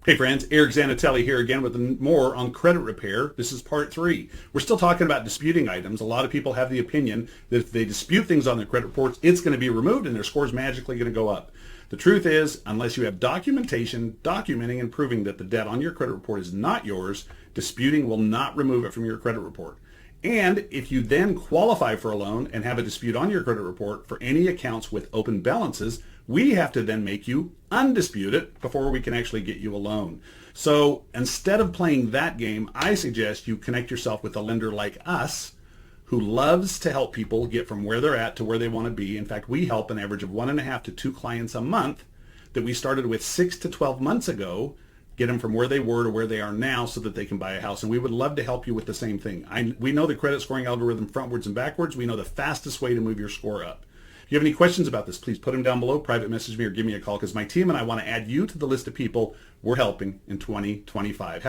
Hey friends, Eric Zanatelli here again with more on credit repair. This is part 3. We're still talking about disputing items. A lot of people have the opinion that if they dispute things on their credit reports, it's going to be removed and their score is magically going to go up. The truth is, unless you have documentation documenting and proving that the debt on your credit report is not yours, disputing will not remove it from your credit report. And if you then qualify for a loan and have a dispute on your credit report for any accounts with open balances, we have to then make you undisputed before we can actually get you a loan. So instead of playing that game, I suggest you connect yourself with a lender like us who loves to help people get from where they're at to where they want to be. In fact, we help an average of 1.5 to 2 clients a month that we started with 6 to 12 months ago, get them from where they were to where they are now so that they can buy a house. And we would love to help you with the same thing. We know the credit scoring algorithm frontwards and backwards. We know the fastest way to move your score up. If you have any questions about this, please put them down below, private message me or give me a call because my team and I want to add you to the list of people we're helping in 2025.